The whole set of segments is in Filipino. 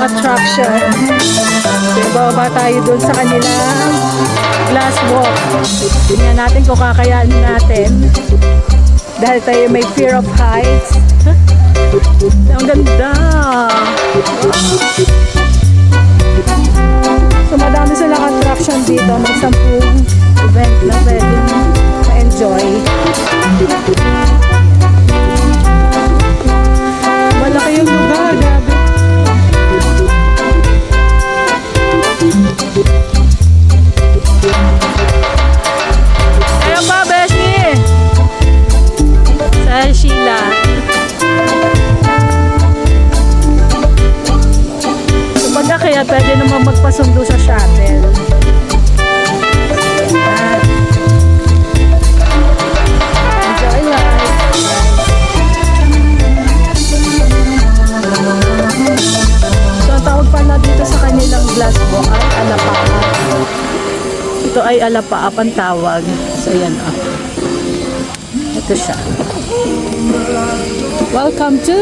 Attraction. So, bababa tayo dun sa kanilang glass walk. Tingnan natin kung kakayanin natin. Dahil tayo may fear of heights. Ang ganda! So, madami silang attraction dito. May 10 event na pwede ma-enjoy. Malaki yung lugar. Grabe. Ayun ba, Beshi? Sa Sheila. So, pagka kaya pwede naman magpasundo sa shuttle. Enjoy life. So, ang tawag pala dito sa kanilang glass walk ay alapaap. Ito ay alapaap ang tawag. So, yan o. Ito siya. Welcome to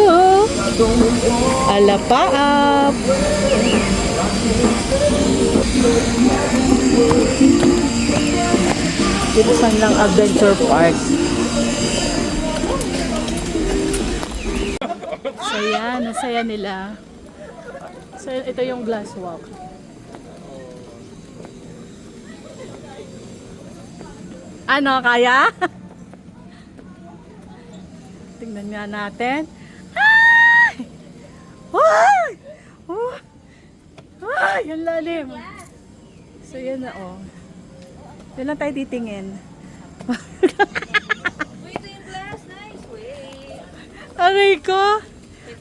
Alapaap. Dito sa lang adventure park. So, yan. Nasaya nila. So, ito yung glass walk. Ano, kaya? Tingnan nga natin. Ay! Ay! Oh! Ay! Ang lalim. So, yan na, oh. Yan lang tayo titingin. Wait, yung glass. Nice. Wait. Aray ko.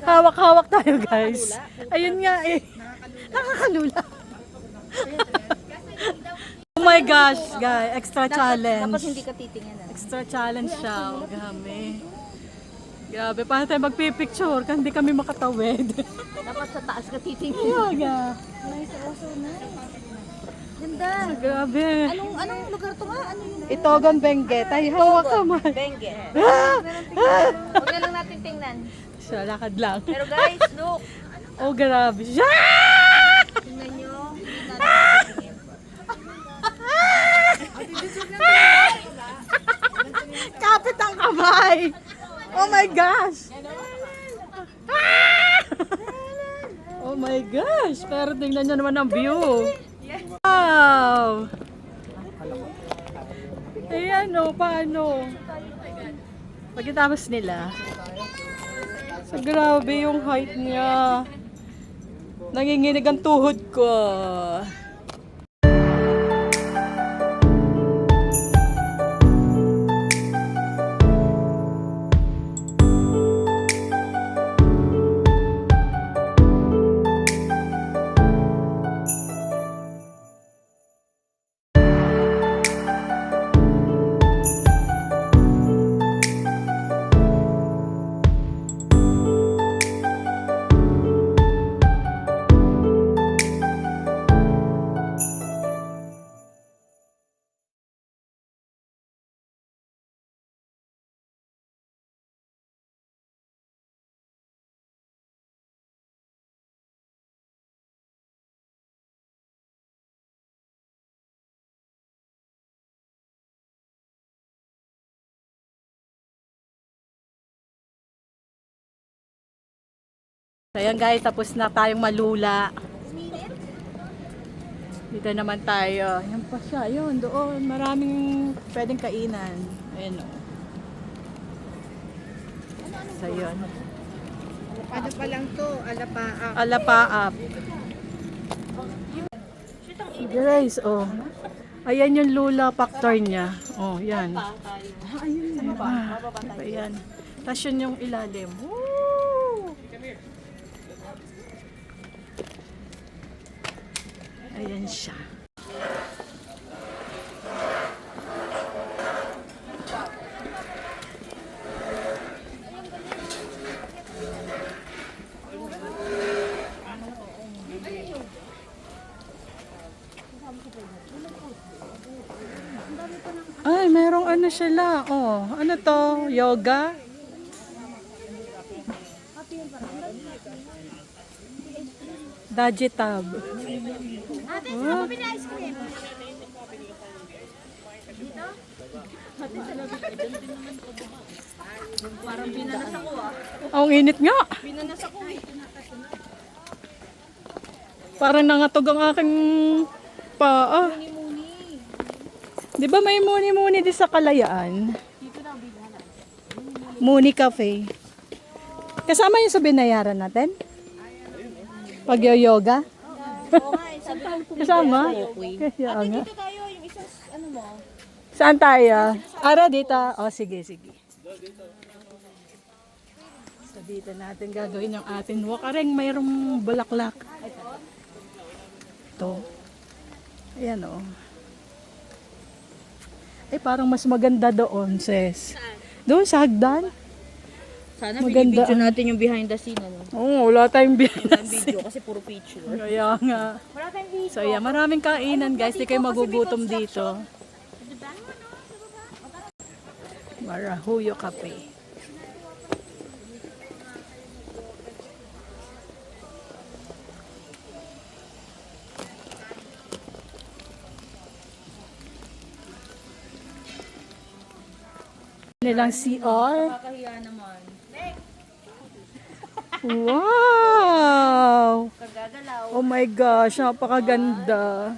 Hawak-hawak tayo, guys. Ayun nga, eh. Nakakalula. Oh my gosh, guys. Extra challenge. Dapat hindi ka titingin. Extra challenge siya. Oh, grabe, paano tayo magpipicture? Hindi kami makatawid. Dapat sa taas ka titingin. Yeah. Nice. Also nice. Ganda. Grabe. Anong lugar to nga? Ano yun? Itogon Benguet. Ay, hawak ka man. Benguet. Huwag na lang natin tingnan. Siya, lakad lang. Pero guys, look. Oh, grabe. Siya! Tingnan nyo. Kapit ang kamay. Oh my gosh. Oh my gosh. Pero tingnan nyo naman ang view. Wow. Ayan o, paano? Pagkatapos nila. So, grabe yung height niya. Nanginginig ang tuhod ko. So ayan guys, tapos na tayong malula. Dito naman tayo. Yan pa siya, yun, doon. Maraming pwedeng kainan. Ayan o. So yun. Ano pa lang to? Alapaa. Alapaap. Guys, oh. Ayan yung lula factor niya. Oh, yan. Ayan. Tapos yun yung ilalim. Woo! Ayan siya. Ay, merong ano sila. Oh, ano to? Yoga? Digitab. Ate, saan mo ice cream? Parang binanas ako Ang init nga. Binanas ako eh. Parang nangatog ang aking paa. Di ba may muni-muni di sa Kalayaan? Muni Cafe. Kasama yung sa binayaran natin? Pag-yoga? Oo nga eh, sabi ko Kasama? Kaya Ate, nga. dito tayo, yung isang ano mo. Saan tayo? Ara dito. O sige, sige. So dito natin gagawin yung atin walk. Areng mayroong bulaklak. Ito. Ayan o. Ay parang mas maganda doon, sis. Doon sa hagdan. Sana Maganda video ang- natin yung behind the scene ano. Oo, wala tayong Ang bilas. video kasi puro picture. Kaya nga. Wala tayong video. So yeah, maraming kainan guys. Di kayo magugutom dito. Marahuyo Cafe. Nilang CR. Kakahiya naman. Wow! Kagagalaw. Oh my gosh, napakaganda.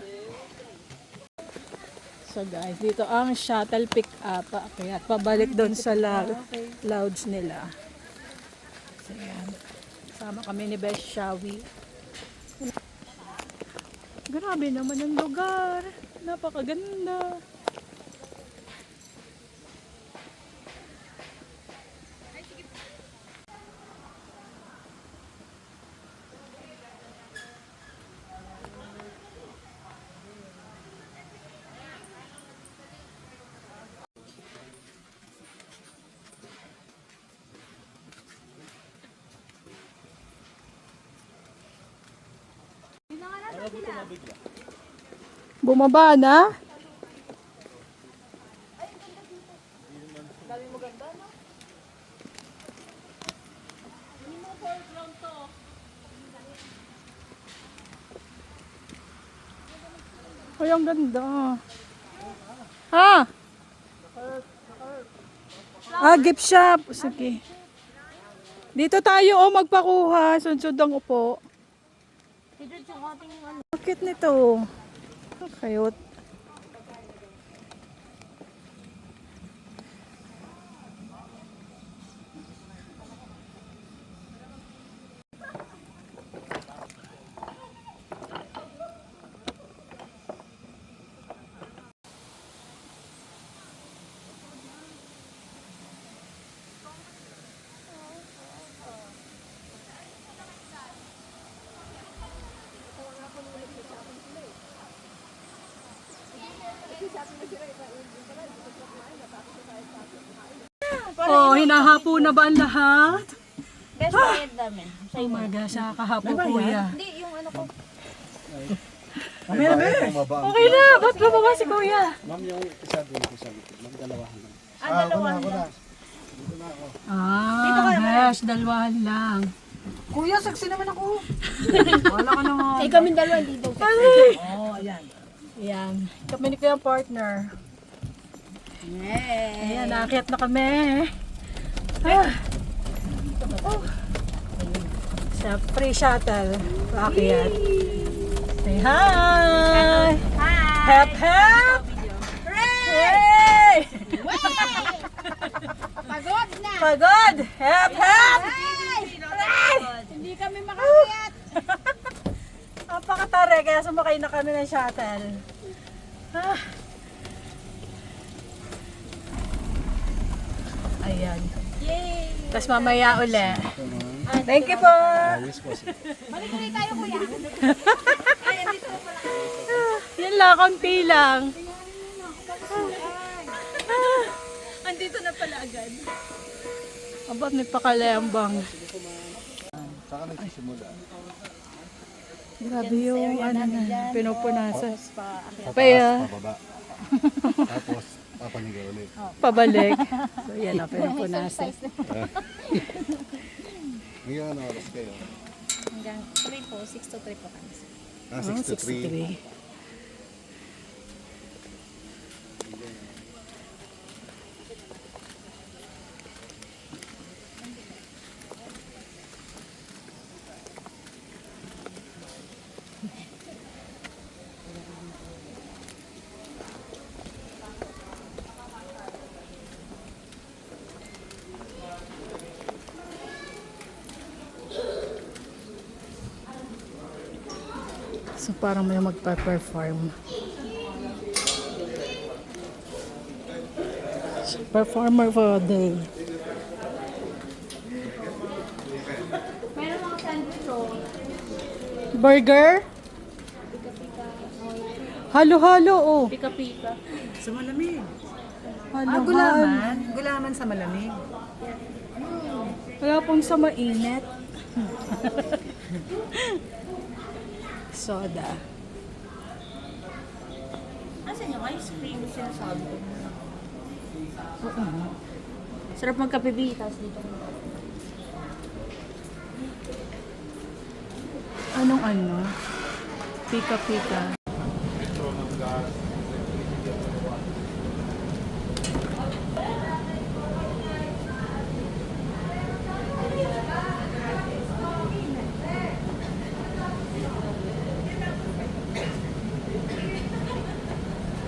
So guys, dito ang shuttle pick up. Kaya pabalik doon sa lounge nila. So yan. Sama kami ni Best Shawi. Grabe naman ang lugar. Napakaganda. Bumaba na? Ay, ang ganda. Ha? Gift shop. Sige. Dito tayo, magpakuha. Sunsod ang upo. Dito yung ating ano. Bakit nito? Cute. Oh, hinahapo na ba ang lahat? Best friend namin. Oh my gosh, nakakahapo kuya. Hindi, yung ano ko. Okay na, ba't bababa si kuya? Ma'am, yung isa doon ko sa likod. Ma'am, dalawahan lang. Dalawa lang. Gosh, dalawahan lang. Kuya, saksi naman ako. Wala ka naman. Eh, kami dalawa dito. Oh, ayan. Ayan, kami ni kuya partner. Ayan, nakakit na kami. Sa free shuttle. Paakyat. Say hi! Hi! Hep hep! Hooray! Pagod na! Pagod! Hep hep! Hi! Hooray! kaya sumakay na kami ng shuttle. Ah. Ayan. Yay! Tapos mamaya uli. Thank you po. Ayos po. Balik ulit tayo, kuya. Ay, andito na pala. Yan lang, konti lang. Andito na pala agad. Abot may pakalembang. Saka nagsisimula. Grabe yung ano na, pinupunasan. Pataas, pababa. Tapos, papaniga ulit. Pabalik. So yan ang pinupunasan. Ngayon, ano oras kayo? Hanggang 3 po, 6 to 3 po kami. 6 to 3. 63. So parang may magpa-perform. Performer for a day. Meron mga sandwich roll. Burger? Halo-halo, oh. Pika-pika. Sa malamig. Halo-halo. Gulaman. Gulaman sa malamig. Wala pong sa mainit. Soda. Asan yung ice cream? Sinasabi ko. Sarap magkape, tapos dito. Anong ano? Pika-pika.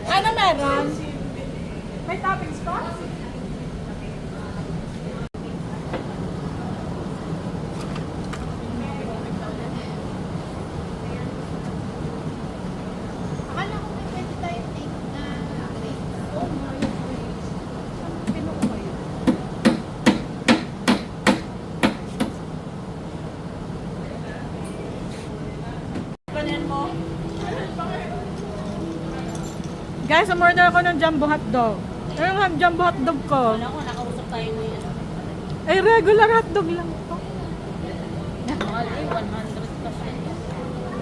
Ano meron? May toppings pa? Akala ko may pwede tayo take na grade. Guys, umorder ako ng jumbo hotdog. Ano yung jumbo hotdog ko? Wala ko, nakausap tayo ngayon. Ay, regular hotdog lang to. Mahal eh, 100 kasi.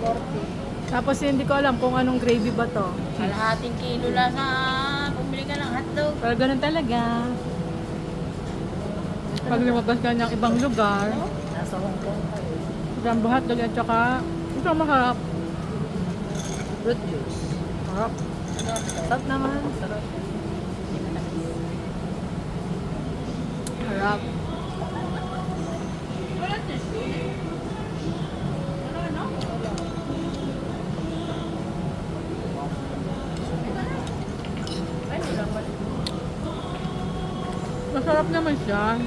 40. Tapos hindi ko alam kung anong gravy ba to. Kalahating kilo lang sa bumili ka ng hotdog. Pero ganun talaga. Pag lumabas ka ng ibang lugar, Nasa Hong Kong tayo. jumbo hotdog at saka ito masarap. Fruit juice. Sarap. Sarap naman. Sarap. Sarap. Masarap naman siya.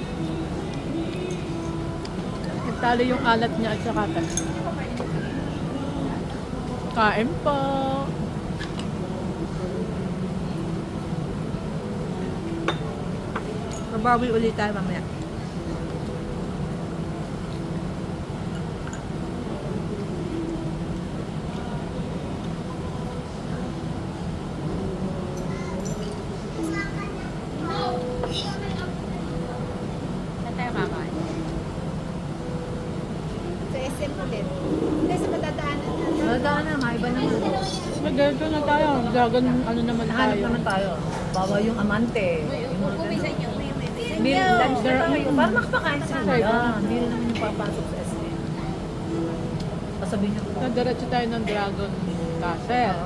Nagtalo yung alat niya at saka tamis. Kain po. Babawi ulit tayo mamaya. Saan tayo kakain? Sa SM ulit. Hindi, sa madadaanan na. Nadaan na, maiba naman. Mag-ganito na tayo. Dragon ano naman Hanap tayo. naman tayo. Bawa yung amante. Yung mga Uwi sa inyo. Hindi, lunch na tayo. Para makapakain sila. Hindi rin naman yung papasok sa SM. Pasabihin niyo po. Nadiretso tayo ng Dragon Castle.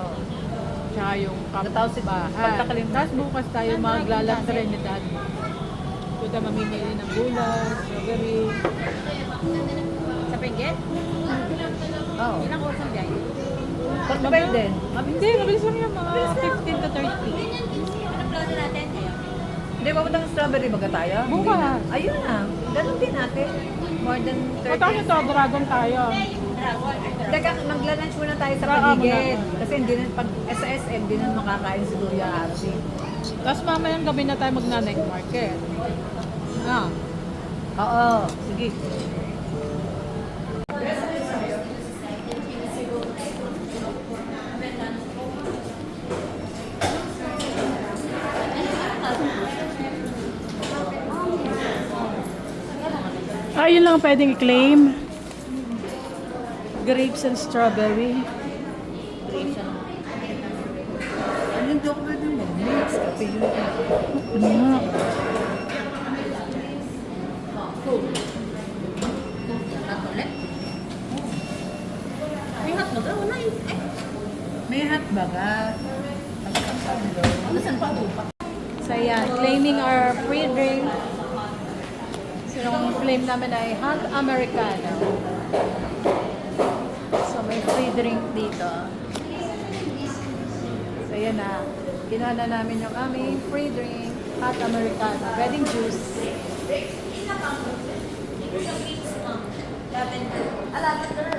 Tsaka yung Natawag si bahay. pagkakalimut. Tapos bukas tayo maglalang Trinidad. Punta mamimili ng gulay, strawberry. Sa Benguet? Oo. Ilang oras ang biyahe? Pagkabay din. Hindi, mabilis lang yan. Mga 15 to 30. Anong plaza natin? Hindi, papuntang strawberry baga tayo? Bukas. Hindi na. Ayun na. Ganun din natin. More than 30. Punta kami to, Dragon tayo. Magla-lunch muna tayo sa paligid. Kasi hindi na, pag sa SM, hindi na makakain si Kuya Archie. Tapos mamayang gabi na tayo mag-night market. Ah. Oo, sige. Yun lang ang pwedeng i-claim. Grapes and strawberry. Anong joke na din mo? Mix, kape yun. Ano nga? May hotdog? Wala yun. May hotdog ah. Ano saan pa ito? So yan, claiming our free drink. So yung claim namin ay hot Americano. So may free drink dito. So yan na. Kinuha na namin yung aming free drink, hot Americano. Wedding juice. Lavender.